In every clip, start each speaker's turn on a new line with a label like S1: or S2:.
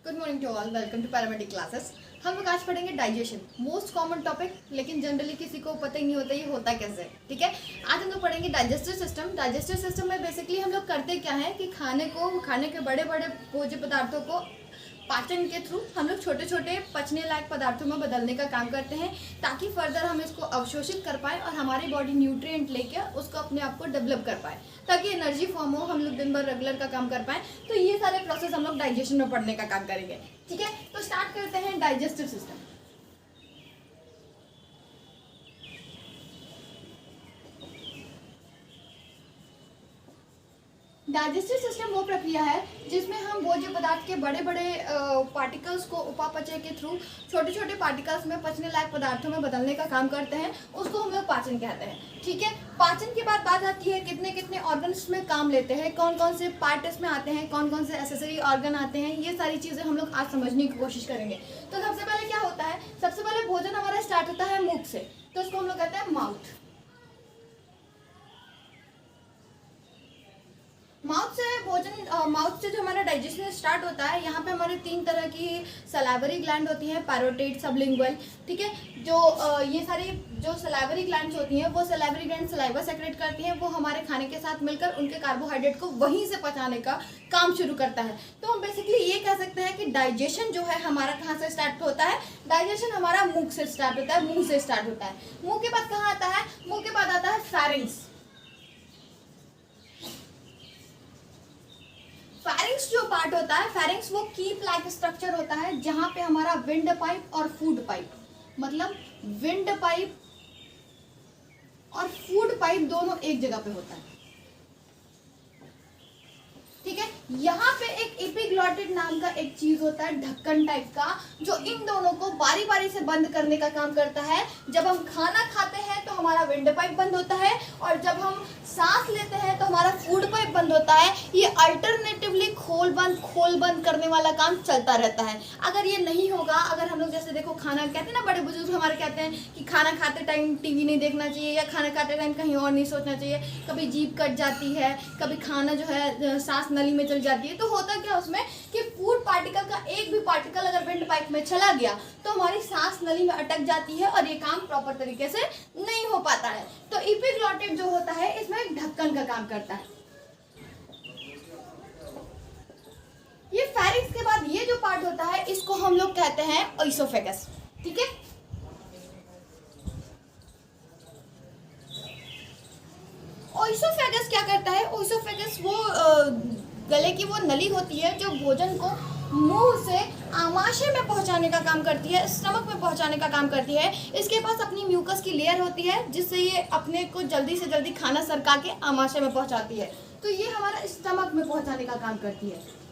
S1: Good morning to all, welcome to paramedic classes. हम लोग आज पढ़ेंगे डाइजेशन, मोस्ट कॉमन टॉपिक, लेकिन जनरली किसी को पता ही नहीं होता ये होता कैसे। ठीक है, आज हम लोग पढ़ेंगे डाइजेस्टिव सिस्टम। डाइजेस्टिव सिस्टम में बेसिकली हम लोग करते क्या है कि खाने के बड़े बड़े भोज्य पदार्थों को पाचन के थ्रू हम लोग छोटे छोटे पचने लायक पदार्थों में बदलने का काम करते हैं, ताकि फर्दर हम इसको अवशोषित कर पाए और हमारी बॉडी न्यूट्रिएंट लेके उसको अपने आप को डेवलप कर पाए, ताकि एनर्जी फॉर्म हो, हम लोग दिन भर रेगुलर का काम कर पाए। तो ये सारे प्रोसेस हम लोग डाइजेशन में पढ़ने का काम करेंगे। ठीक है, तो स्टार्ट करते हैं डाइजेस्टिव सिस्टम। डाइजेस्टिव सिस्टम वो प्रक्रिया है जिसमें हम भोज्य पदार्थ के बड़े बड़े पार्टिकल्स को उपापचय के थ्रू छोटे छोटे पार्टिकल्स में पचने लायक पदार्थों में बदलने का काम करते हैं। उसको हम लोग पाचन कहते हैं। ठीक है, पाचन के बाद बात आती है कितने कितने ऑर्गन्स में काम लेते हैं, कौन कौन से पार्ट इसमें आते हैं, कौन कौन से एसेसरी ऑर्गन आते हैं। ये सारी चीज़ें हम लोग आज समझने की कोशिश करेंगे। तो सबसे पहले क्या होता है, सबसे पहले भोजन हमारा स्टार्ट होता है मुख से, तो उसको हम लोग कहते हैं माउथ। माउथ से जो हमारा डाइजेशन स्टार्ट होता है, यहाँ पे हमारे 3 तरह की सलाइवरी ग्लैंड होती हैं, पैरोटिड, सबलिंगुअल। ठीक है, ये सारी जो सलाइवरी ग्लैंड्स होती हैं, वो सलाइवरी ग्लैंड सलाइवा सेक्रेट करती हैं, वो हमारे खाने के साथ मिलकर उनके कार्बोहाइड्रेट को वहीं से पचाने का काम शुरू करता है। तो हम बेसिकली ये कह सकते हैं कि डाइजेशन जो है हमारा कहाँ से स्टार्ट होता है, डाइजेशन हमारा मुख से स्टार्ट होता है, मुंह से स्टार्ट होता है। मुंह के बाद कहाँ आता है, मुंह के बाद आता है फैरिंग्स। फैरिंग्स जो पार्ट होता है, फैरिंग्स वो कीप लाइक स्ट्रक्चर होता है जहां पे हमारा विंड पाइप और फूड पाइप, मतलब विंड पाइप और फूड पाइप दोनों एक जगह पे होता है। ठीक है, यहाँ पे एक एपिग्लॉटिड नाम का एक चीज होता है, ढक्कन टाइप का, जो इन दोनों को बारी बारी से बंद करने का काम करता है। जब हम खाना खाते हैं तो हमारा विंड पाइप बंद होता है, और जब हम सांस लेते हैं तो हमारा फूड पाइप बंद होता है। ये अल्टरनेटिवली खोल बंद करने वाला काम चलता रहता है। अगर ये नहीं होगा, अगर हम लोग जैसे देखो खाना कहते हैं ना, बड़े बुजुर्ग हमारे कहते हैं कि खाना खाते टाइम टीवी नहीं देखना चाहिए, या खाना खाते टाइम कहीं और नहीं सोचना चाहिए, कभी जीभ कट जाती है, कभी खाना जो है सांस नली में चल जाती है। तो होता क्या उसमें कि फूड पार्टिकल का एक भी पार्टिकल अगर विंड पाइप में चला गया तो हमारी सांस नली में अटक जाती है और ये काम प्रॉपर तरीके से नहीं हो पाता है। तो एपिग्लॉटिड जो होता है इसमें एक ढक्कन का काम करता है। ये फैरिंग्स के बाद ये जो पार्ट होता है इसको हम लोग कहते हैं ओइसोफेगस। ठीक है, ओइसोफेगस क्या करता है, ओइसोफेगस वो गले की वो नली होती है जो भोजन को मुंह से आमाशय में पहुंचाने का काम करती है, स्टमक में पहुंचाने का काम करती है। इसके पास अपनी म्यूकस की लेयर होती है जिससे ये अपने को जल्दी से जल्दी खाना सरका के आमाशय में पहुंचाती है। तो ये हमारा स्टमक में पहुंचाने का काम करती है।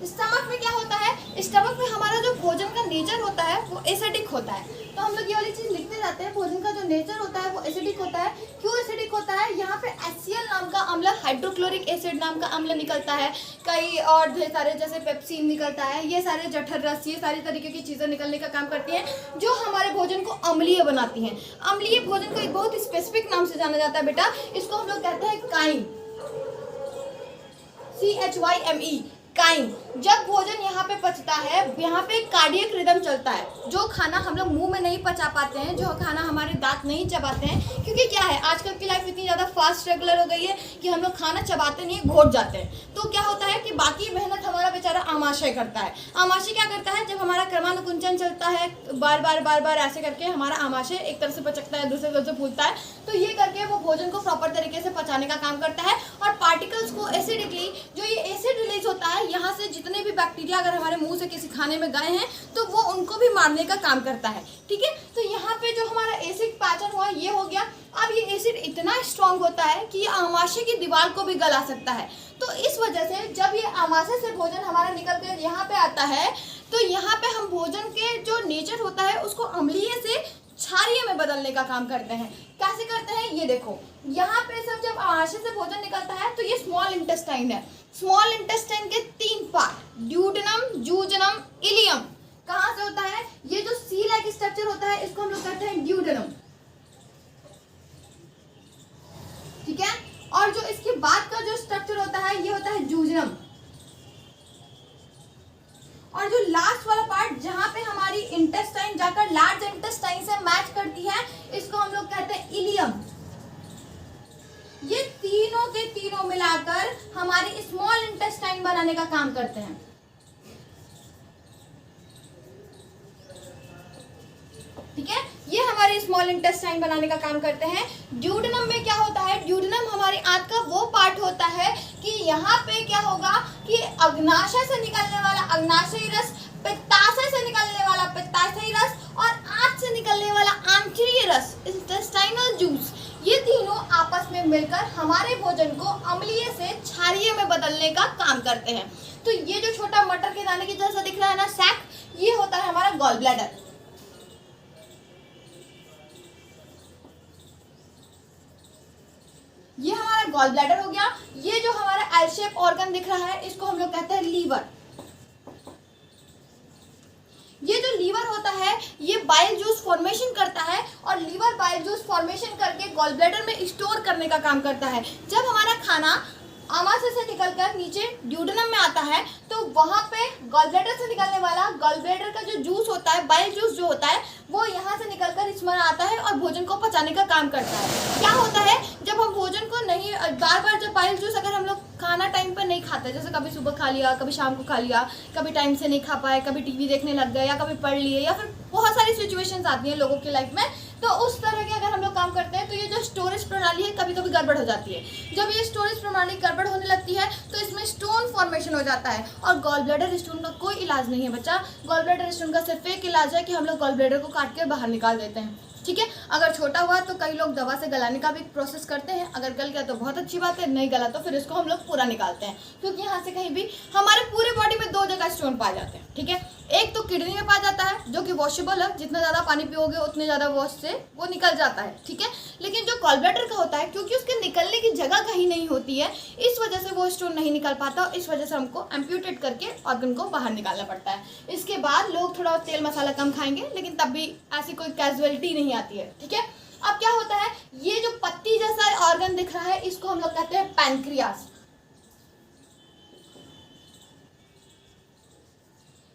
S1: स्टमक में क्या होता है, स्टमक में हमारा जो भोजन का नेचर होता है वो एसिडिक होता है। तो हम लोग ये वाली चीज लिखते जाते हैं, भोजन का जो नेचर होता है वो एसिडिक होता है। क्यों एसिडिक होता है, यहाँ पे HCl नाम का अम्ल, हाइड्रोक्लोरिक एसिड नाम का अम्ल निकलता है, कई और ढेर सारे जैसे पेप्सिन निकलता है, ये सारे जठर रस, ये सारी तरीके की चीजें निकलने का काम करती हैं जो हमारे भोजन को अम्लीय बनाती हैं। अम्लीय भोजन को एक बहुत स्पेसिफिक नाम से जाना जाता है बेटा, इसको हम लोग कहते हैं काइम, CHYME, काइम। जब भोजन यहाँ पे पचता है, यहाँ पे कार्डियक रिदम चलता है। जो खाना हम लोग मुंह में नहीं पचा पाते हैं, जो खाना हमारे दांत नहीं चबाते हैं, क्योंकि क्या है आजकल की लाइफ इतनी ज़्यादा फास्ट रेगुलर हो गई है कि हम लोग खाना चबाते नहीं, घोट जाते हैं। तो क्या होता है कि बाकी मेहनत हमारा बेचारा आमाशय करता है। आमाशय क्या करता है, जब हमारा क्रमानुकुंचन चलता है, बार बार ऐसे करके हमारा आमाशय एक तरफ से पचकता है, दूसरे तरफ से फूलता है, तो ये करके वो भोजन को प्रॉपर तरीके से पचाने का काम करता है। और पार्टिकल्स को एसिडिकली, जो ये एसिड रिलीज होता है, यहाँ से जितने भी बैक्टीरिया अगर हमारे मुंह से किसी खाने में गए हैं तो वो उनको भी मारने का काम करता है। ठीक है, तो यहाँ पे जो हमारा एसिड पाचन हुआ ये हो गया। अब ये एसिड इतना स्ट्रांग होता है कि ये आमाशय की दीवार को भी गला सकता है। तो इस वजह से जब ये आमाशय से भोजन हमारा निकल कर यहाँ पे आता है, तो यहाँ पे हम भोजन के जो नेचर होता है उसको अम्लीय से क्षारीय में बदलने का काम करते हैं। कैसे करते हैं, ये देखो, यहाँ पे सब जब आमाशय से भोजन निकलता है तो ये स्मॉल इंटेस्टाइन है। स्मॉल इंटेस्टाइन के 3 पार्ट, ड्यूडेनम, जूजनम, इलियम, कहाँ से होता है, ये जो सी लाइक स्ट्रक्चर होता है इसको हम लोग कहते हैं ड्यूडेनम। ठीक है, और जो इसके बाद का जो स्ट्रक्चर होता है ये होता है जूजनम। मिलाकर लार्ज इंटेस्टाइन से मैच करती है, इसको हम लोग कहते हैं इलियम। ये तीनों के तीनों मिलाकर हमारी स्मॉल इंटेस्टाइन बनाने का काम करते हैं। ठीक है, ये हमारे स्मॉल इंटेस्टाइन बनाने का काम करते हैं। ड्यूडेनम में क्या होता है, ड्यूडेनम हमारे आंत का वो पार्ट होता है कि यहाँ पे क्या होगा कि अग्नाशय से निकलने वाला अग्नाशयी रस, पित्ताशय से निकलने वाला पित्ताशयी रस और आंत से निकलने वाला आंतरीय रस, इंटेस्टाइनल जूस, ये तीनों आपस में मिलकर हमारे भोजन को अम्लीय से क्षारीय में बदलने का काम करते हैं। तो ये जो छोटा मटर के दाने की जैसा दिख रहा है ना सैक, ये होता है हमारा गॉल ब्लैडर। ये हमारा गॉल ब्लैडर हो गया। ये जो हमारा एल शेप ऑर्गन दिख रहा है, इसको हम लोग कहते हैं लीवर। ये जो लीवर होता है, ये बाइल जूस फॉर्मेशन करता है और लीवर बाइल जूस फॉर्मेशन करके गॉल ब्लैडर में स्टोर करने का काम करता है। जब हमारा खाना आमाशय से निकलकर नीचे ड्यूडेनम में आता है, तो वहाँ पे गॉल ब्लैडर से निकलने वाला गॉल ब्लैडर का जो जूस होता है, बाइल जूस जो होता है, वो यहाँ से निकलकर इसमें आता है और भोजन को पचाने का काम करता है। क्या होता है, जब हम भोजन को नहीं बार बार जब बाइल जूस अगर हम लोग खाना टाइम पर नहीं खाते, जैसे कभी सुबह खा लिया, कभी शाम को खा लिया, कभी टाइम से नहीं खा पाए, कभी टीवी देखने लग गए या कभी पढ़ लिए, या फिर बहुत सारी सिचुएशंस आती हैं लोगों की लाइफ में, तो उस तरह के अगर हम लोग काम करते हैं तो ये जो स्टोरेज प्रणाली है कभी कभी गड़बड़ हो जाती है। जब ये स्टोरेज प्रणाली गड़बड़ होने लगती है तो इसमें स्टोन फॉर्मेशन हो जाता है। और गॉल ब्लैडर स्टोन का कोई इलाज नहीं है बच्चा। गॉल ब्लैडर स्टोन का सिर्फ एक इलाज है कि हम लोग गॉल ब्लैडर को काट के बाहर निकाल देते हैं। ठीक है, अगर छोटा हुआ तो कई लोग दवा से गलाने का भी प्रोसेस करते हैं। अगर गल गया तो बहुत अच्छी बात है, नहीं गला तो फिर इसको हम लोग पूरा निकालते हैं, क्योंकि यहाँ से कहीं भी हमारे पूरे बॉडी में 2 जगह स्टोन पाए जाते हैं। ठीक है, एक तो किडनी में पाया जाता है जो कि वॉशेबल है, जितना ज़्यादा पानी पियोगे उतने ज़्यादा वॉश से वो निकल जाता है। ठीक है, लेकिन जो गॉल ब्लैडर का होता है, क्योंकि उसके निकलने की जगह कहीं नहीं होती है, इस वजह से वो स्टोन नहीं निकल पाता और इस वजह से हमको एम्प्यूटेट करके ऑर्गन को बाहर निकालना पड़ता है। इसके बाद लोग थोड़ा तेल मसाला कम खाएंगे, लेकिन तब भी ऐसी कोई कैजुअलिटी नहीं आती है। ठीक है, अब क्या होता है, ये जो पत्ती जैसा ऑर्गन दिख रहा है, इसको हम लोग कहते हैं पैनक्रियास।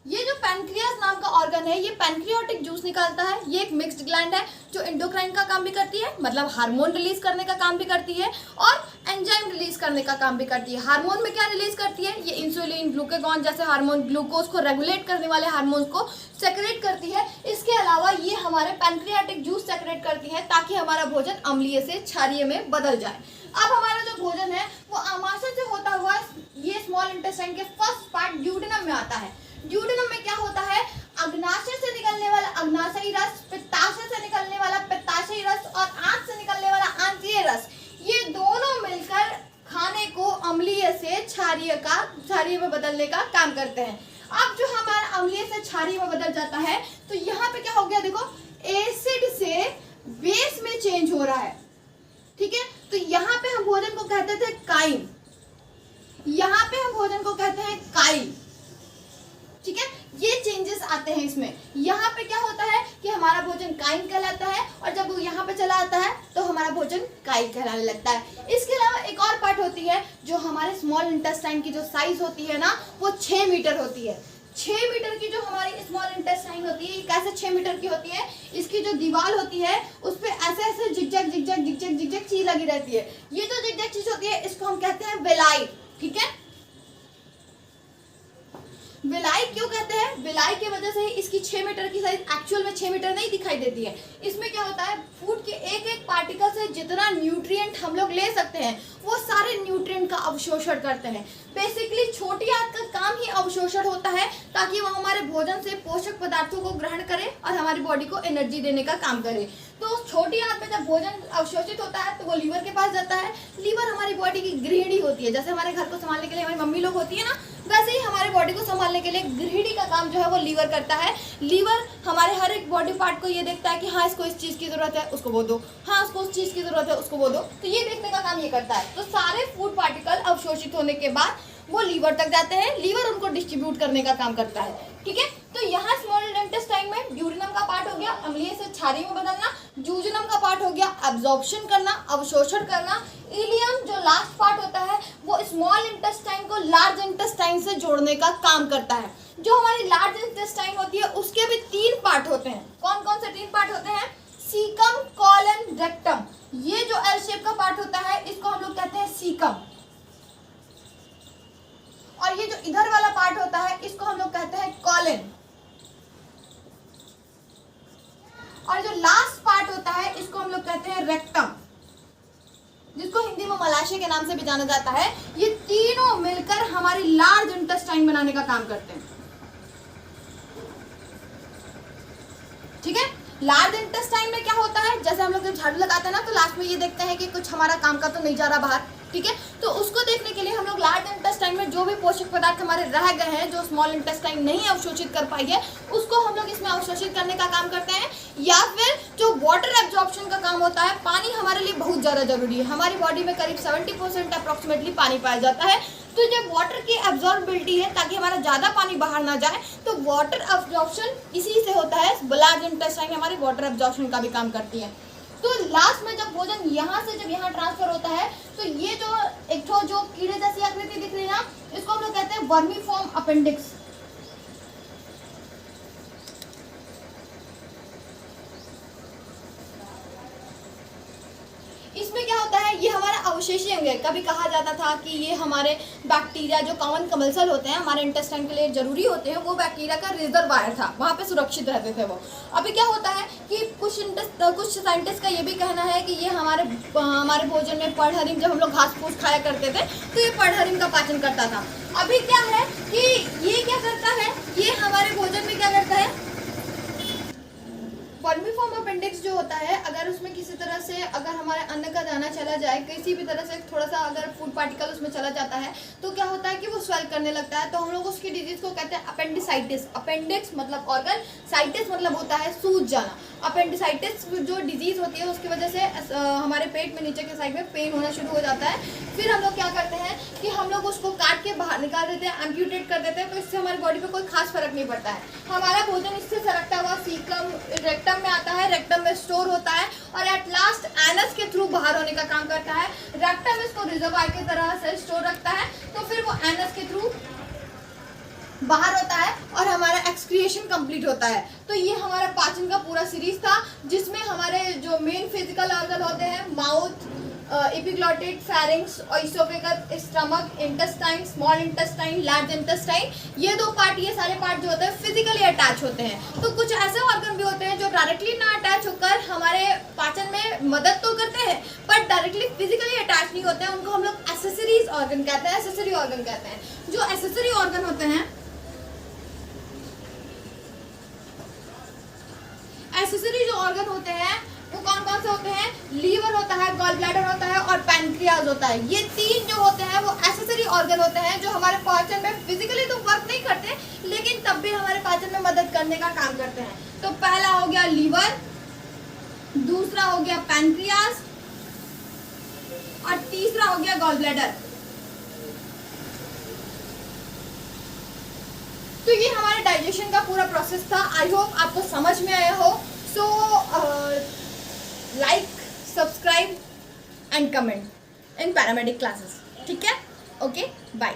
S1: ये जो पैनक्रियास नाम का ऑर्गन है, ये पैनक्रियाटिक जूस निकालता है। ये एक मिक्स्ड ग्लैंड है जो एंडोक्राइन का काम भी करती है, मतलब हार्मोन रिलीज करने का काम भी करती है और एंजाइम रिलीज करने का काम भी करती है। हार्मोन में क्या रिलीज करती है, ये इंसुलिन, ग्लूकागॉन जैसे हार्मोन, ग्लूकोज को रेगुलेट करने वाले हार्मोन्स को सेक्रेट करती है। इसके अलावा ये हमारे पैनक्रियाटिक जूस सेक्रेट करती है ताकि हमारा भोजन अम्लीय से क्षारीय में बदल जाए। अब हमारा जो भोजन है वो आमाशय से होता हुआ ये स्मॉल इंटेस्टाइन के फर्स्ट पार्ट ड्यूडेनम में आता है। ड्यूडेनम में क्या होता है, अग्नाशय से निकलने वाला अग्नाशयी रस, पित्ताशय से निकलने वाला पित्ताशयी रस और आंत से निकलने वाला आंतरीय रस, ये दोनों मिलकर खाने को अम्लीय से क्षारीय में बदलने का काम करते हैं। अब जो हमारा अम्लीय से क्षारीय में बदल जाता है, तो यहाँ पे क्या हो गया, देखो एसिड से बेस में चेंज हो रहा है। ठीक है, तो यहाँ पे हम भोजन को कहते थे काइम, यहाँ पे हम भोजन को कहते हैं काइल। ठीक है, ये चेंजेस आते हैं इसमें। यहाँ पे क्या होता है कि हमारा भोजन काइम कहलाता है और जब वो यहाँ पे चला आता है तो हमारा भोजन काइल कहलाने लगता है। इसके अलावा एक और पार्ट होती है जो हमारे स्मॉल इंटेस्टाइन की जो साइज होती है ना, वो 6 मीटर होती है। 6 मीटर की जो हमारी स्मॉल इंटेस्टाइन होती है, कैसे 6 मीटर की होती है, इसकी जो दीवार होती है उस पर ऐसे ऐसे जिगजैग जिगजैग जिगजैग जिगजैग चीज लगी रहती है। ये जो जिगजैग चीज होती है इसको हम कहते हैं वेलाई। ठीक है, विलाई क्यों कहते हैं, विलाई की वजह से इसकी 6 मीटर की साइज एक्चुअल में 6 मीटर नहीं दिखाई देती है। इसमें क्या होता है, फूड के एक एक पार्टिकल से जितना न्यूट्रिएंट हम लोग ले सकते हैं वो सारे न्यूट्रिएंट का अवशोषण करते हैं। बेसिकली छोटी आंत का काम ही अवशोषण होता है ताकि वो हमारे भोजन से पोषक पदार्थों को ग्रहण करे और हमारी बॉडी को एनर्जी देने का काम करे। तो छोटी आंत में जब भोजन अवशोषित होता है तो वो लीवर के पास जाता है। लीवर हमारी बॉडी की गृहिणी होती है, जैसे हमारे घर को संभालने के लिए हमारी मम्मी लोग होती है ना, वैसे ही हमारे बॉडी को संभालने के लिए गृहिणी का काम जो है वो लीवर करता है। लीवर हमारे हर एक बॉडी पार्ट को ये देखता है कि हाँ इसको इस चीज़ की ज़रूरत है, उसको वो दो, हाँ उसको उस चीज़ की ज़रूरत है, उसको वो दो। तो ये देखने का काम ये करता है। तो सारे फूड पार्टिकल अवशोषित होने के बाद वो लीवर तक जाते हैं, लीवर उनको डिस्ट्रीब्यूट करने का काम करता है। ठीक है, तो यहाँ स्मॉल इंटेस्टाइन में ड्यूडेनम का पार्ट हो गया अम्लीय से क्षारीय में बदलना, जूजनम का पार्ट हो गया एब्जॉर्प्शन करना, अवशोषण करना, इलियम जो लास्ट पार्ट होता है वो स्मॉल इंटेस्टाइन को लार्ज इंटेस्टाइन से जोड़ने का काम करता है। जो हमारी लार्ज इंटेस्टाइन होती है उसके भी 3 पार्ट होते हैं। कौन सीकम कॉलन रेक्टम, ये जो एल शेप का पार्ट होता है इसको हम लोग कहते हैं सीकम, और ये जो इधर वाला पार्ट होता है इसको हम लोग कहते हैं कॉलन, और जो लास्ट पार्ट होता है इसको हम लोग कहते हैं रेक्टम, जिसको हिंदी में मलाशय के नाम से भी जाना जाता है। ये तीनों मिलकर हमारी लार्ज इंटेस्टाइन बनाने का काम करते हैं। ठीक है, लार्ज इंटेस्टाइन में क्या होता है, जैसे हम लोग जब झाड़ू लगाते हैं ना तो लास्ट में ये देखते हैं कि कुछ हमारा काम का तो नहीं जा रहा बाहर। ठीक है, तो उसको देखने के लिए हम लोग लार्ज इंटेस्टाइन में जो भी पोषक पदार्थ हमारे रह गए हैं, जो स्मॉल इंटेस्टाइन नहीं अवशोषित कर पाई है, उसको हम लोग इसमें अवशोषित करने का काम करते हैं। या फिर जो वाटर एब्जॉर्प्शन का काम होता है, पानी हमारे लिए बहुत ज़्यादा जरूरी है। हमारी बॉडी में करीब 70% अप्रॉक्सीमेटली पानी पाया जाता है। तो जब वाटर की एब्जॉर्बिलिटी है, ताकि हमारा ज़्यादा पानी बाहर ना जाए, तो वाटर एब्जॉर्प्शन इसी से होता है। लार्ज इंटेस्टाइन हमारी वाटर एब्जॉर्प्शन का भी काम करती है। तो लास्ट में जब भोजन यहाँ से जब यहाँ ट्रांसफर होता है, तो ये जो एक जो कीड़े जैसी आकृति दिख रही है ना, इसको हम लोग कहते हैं वर्मीफॉर्म अपेंडिक्स। इसमें क्या होता है, ये हमारा अवशेषीय अंग है। कभी कहा जाता था कि ये हमारे बैक्टीरिया जो कॉमन कमलसल होते हैं, हमारे इंटेस्टाइन के लिए जरूरी होते हैं, वो बैक्टीरिया का रिजर्वायर था, वहाँ पे सुरक्षित रहते थे वो। अभी क्या होता है कि कुछ साइंटिस्ट का ये भी कहना है कि ये हमारे भोजन में पर्णहरिम, जब हम लोग घास फूस खाया करते थे तो ये पर्णहरिम का पाचन करता था। अभी क्या है कि ये क्या करता है, ये हमारे भोजन में क्या करता है, वर्मीफॉर्म अपेंडिक्स जो होता है, अगर उसमें किसी तरह से अगर हमारे अन्न का दाना चला जाए, किसी भी तरह से थोड़ा सा अगर फूड पार्टिकल उसमें चला जाता है, तो क्या होता है कि वो स्वेल करने लगता है। तो हम लोग उसकी डिजीज को कहते हैं अपेंडिसाइटिस। अपेंडिक्स मतलब ऑर्गन, साइटिस मतलब होता है सूज जाना। अपेंडिसाइटिस जो डिजीज होती है उसकी वजह से हमारे पेट में नीचे के साइड में पेन होना शुरू हो जाता है। फिर हम लोग क्या करते हैं कि हम लोग उसको काट के बाहर निकाल देते हैं, एम्प्यूटेट कर देते हैं। तो इससे हमारी बॉडी पे कोई खास फर्क नहीं पड़ता है। हमारा भोजन इससे सरकता हुआ सीकम रेक्टम में आता है, रेक्टम में स्टोर होता है और एट लास्ट एनस के थ्रू बाहर होने का काम करता है। रेक्टम इसको रिजर्वायर की तरह से स्टोर रखता है, तो फिर वो एनस के थ्रू बाहर होता है और हमारा एक्सक्रिएशन कंप्लीट होता है। तो ये हमारा पाचन का पूरा सीरीज था, जिसमें हमारे जो मेन फिजिकल ऑर्गन होते हैं, mouth, epiglottis, pharynx, oesophagus, stomach, intestine, small intestine, large intestine, ये दो पार्ट, ये सारे पार्ट जो होते हैं फिजिकली अटैच होते हैं। तो कुछ ऐसे ऑर्गन भी होते हैं जो डायरेक्टली ना अटैच होकर हमारे पाचन में मदद तो करते हैं, बट डायरेक्टली फिजिकली अटैच नहीं होते हैं। उनको हम लोग एसेसरीज ऑर्गन कहते हैं, एसेसरी ऑर्गन कहते हैं। जो एसेसरी ऑर्गन होते हैं, एसेसरी जो ऑर्गन होते हैं वो कौन कौन से होते हैं, लीवर होता है, गॉल ब्लैडर होता है और पैनक्रियाज होता है। ये तीन जो होते हैं वो एसेसरी ऑर्गन होते हैं, जो हमारे पाचन में फिजिकली तो वर्क नहीं करते, लेकिन तब भी हमारे पाचन में मदद करने का काम करते हैं। तो पहला हो गया लीवर, दूसरा हो गया पैनक्रियाज और तीसरा हो गया गॉल ब्लैडर। तो ये हमारे डाइजेशन का पूरा प्रोसेस था। आई होप आपको समझ में आया हो। So like, subscribe and comment in paramedic classes. ठीक है, ओके, बाय।